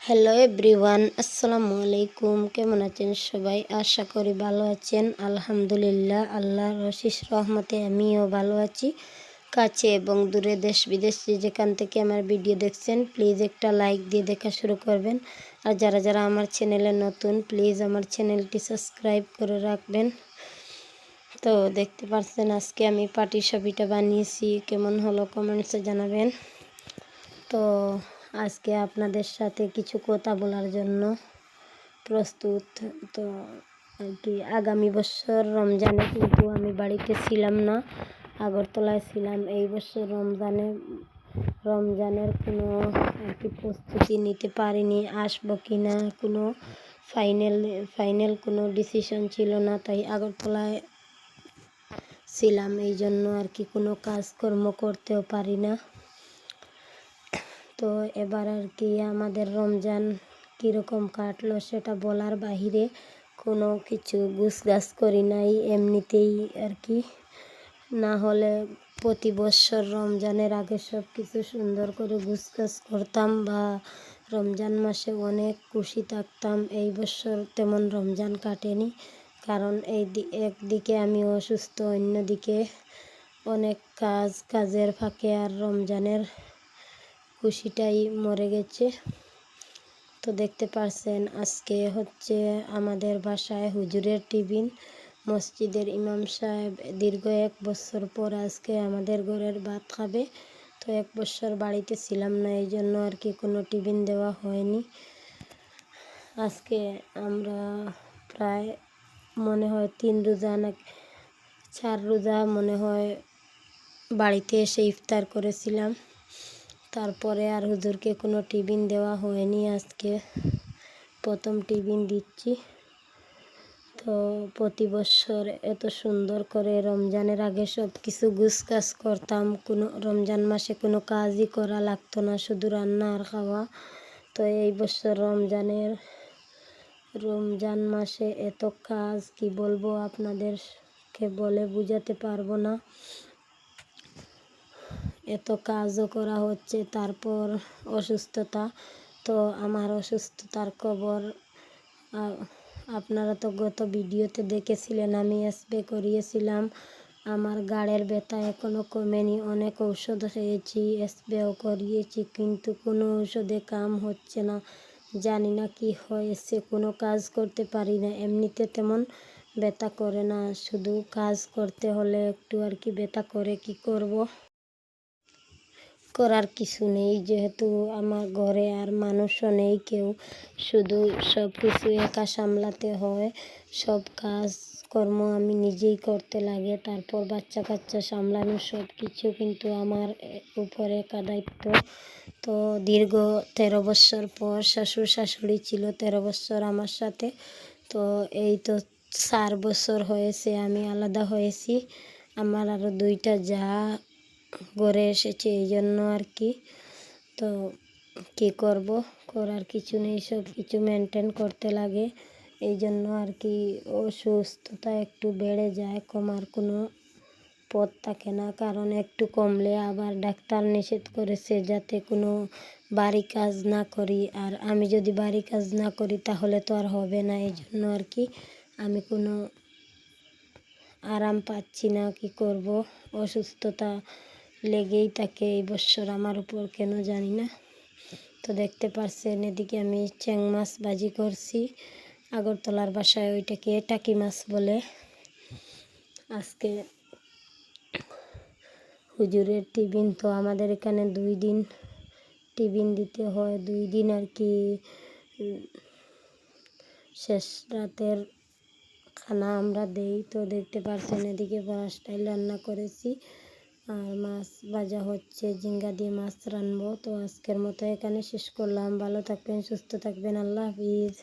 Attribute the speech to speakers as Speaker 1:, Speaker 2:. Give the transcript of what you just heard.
Speaker 1: Hello everyone, আসসালামু আলাইকুম। কেমন আছেন সবাই? আশা করি ভালো আছেন। আলহামদুলিল্লাহ, আল্লাহর অশেষ রহমতে আমিও ভালো আছি। কাছে এবং দূরে, দেশ বিদেশ যেখান থেকে আমার ভিডিও দেখছেন, প্লিজ একটা লাইক দিয়ে দেখা শুরু করবেন। আর যারা যারা আমার চ্যানেলে নতুন, প্লিজ আমার চ্যানেলটি সাবস্ক্রাইব করে রাখবেন। তো দেখতে পাচ্ছেন আজকে আমি পাটিসাপটা বানিয়েছি। কেমন হলো কমেন্টসে জানাবেন। তো আজকে আপনাদের সাথে কিছু কথা বলার জন্য প্রস্তুত। তো আর কি, আগামী বছর রমজানে কিন্তু আমি বাড়িতে ছিলাম না, আগরতলায় ছিলাম। এই বছর রমজানের কোনো আর কি প্রস্তুতি নিতে পারিনি, আসবো কি না কোনো ফাইনাল কোনো ডিসিশন ছিল না, তাই আগরতলায় ছিলাম। এই জন্য আর কি কোনো কাজকর্ম করতেও পারি না। তো এবার আর কি আমাদের রমজান কীরকম কাটলো সেটা বলার বাহিরে কোনো কিছু গুছগাছ করি নাই, এমনিতেই আর কি। না হলে প্রতি বছর রমজানের আগে সব কিছু সুন্দর করে গুছগাছ করতাম বা রমজান মাসে অনেক খুশি থাকতাম। এই বছর তেমন রমজান কাটেনি, কারণ একদিকে আমি অসুস্থ, অন্যদিকে অনেক কাজের ফাঁকে আর রমজানের খুশিটাই মরে গেছে। তো দেখতে পারছেন আজকে হচ্ছে আমাদের বাসায় হুজুরের টিফিন। মসজিদের ইমাম সাহেব দীর্ঘ 1 বছর পর আজকে আমাদের ঘরের ভাত খাবে। তো 1 বছর বাড়িতে ছিলাম না, এই জন্য আর কি কোনো টিফিন দেওয়া হয়নি। আজকে আমরা প্রায় মনে হয় 3 রোজা না 4 রোজা মনে হয় বাড়িতে এসে ইফতার করেছিলাম। তারপরে আর হুজুরকে কোনো টিফিন দেওয়া হয়নি, আজকে প্রথম টিফিন দিচ্ছি। তো প্রতি বছর এত সুন্দর করে রমজানের আগে সব কিছু গুছগাছ করতাম, কোনো রমজান মাসে কোনো কাজই করা লাগতো না, শুধু রান্না আর খাওয়া। তো এই বছর রমজান মাসে এত কাজ কি বলবো আপনাদেরকে, বলে বোঝাতে পারবো না। এত কাজও করা হচ্ছে, তারপর অসুস্থতা। তো আমার অসুস্থতার খবর আপনারা তো গত ভিডিওতে দেখেছিলেন, আমি স্প্রে করিয়েছিলাম। আমার গাড়ের ব্যথা এখনও কমেনি, অনেক ঔষধ খেয়েছি, স্প্রেও করিয়েছি, কিন্তু কোনো ঔষধে কাম হচ্ছে না। জানি না কি হয়েছে, কোনো কাজ করতে পারি না। এমনিতে তেমন ব্যথা করে না, শুধু কাজ করতে হলে একটু আর কি ব্যথা করে। কি করব, করার কিছু নেই, যেহেতু আমার ঘরে আর মানুষও নেই কেউ, শুধু সব কিছু একা সামলাতে হয়। সব কাজকর্ম আমি নিজেই করতে লাগে, তারপর বাচ্চা কাচ্চা সামলানো, সব কিছু কিন্তু আমার উপরে একা দায়িত্ব। তো দীর্ঘ 13 বছর পর শ্বশুর শাশুড়ি ছিল 13 বছর আমার সাথে। তো এই তো 4 বছর হয়েছে আমি আলাদা হয়েছি। আমার আরও 2টা যা গড়ে এসেছে, এই জন্য আর কি। তো কী করব, করার কিছু নেই, সব কিছু মেনটেন করতে লাগে। এই জন্য আর কি অসুস্থতা একটু বেড়ে যায়, কমার কোনো পথ থাকে না, কারণ একটু কমলে আবার ডাক্তার নিষেধ করেছে যাতে কোনো বাড়ি কাজ না করি। আর আমি যদি বাড়ি কাজ না করি তাহলে তো আর হবে না, এই জন্য আর কি আমি কোনো আরাম পাচ্ছি না। কি করব, অসুস্থতা লেগেই থাকে এই বছর আমার উপর, কেন জানি না। তো দেখতে পাচ্ছেন এদিকে আমি চ্যাং মাছ ভাজি করছি। আগরতলার বাসায় ওইটাকে টাকি মাছ বলে। আজকে হুজুরের টিফিন, তো আমাদের এখানে 2 দিন টিফিন দিতে হয়, 2 দিন আর কি শেষ রাতের খানা আমরা দেই। তো দেখতে পাচ্ছেন এদিকে বড়া স্টাইল রান্না করেছি, আর মাছ ভাজা হচ্ছে, ঝিঙ্গা দিয়ে মাছ রানবো। তো আজকের মতো এখানে শেষ করলাম। ভালো থাকবেন, সুস্থ থাকবেন, আল্লাহ হাফিজ।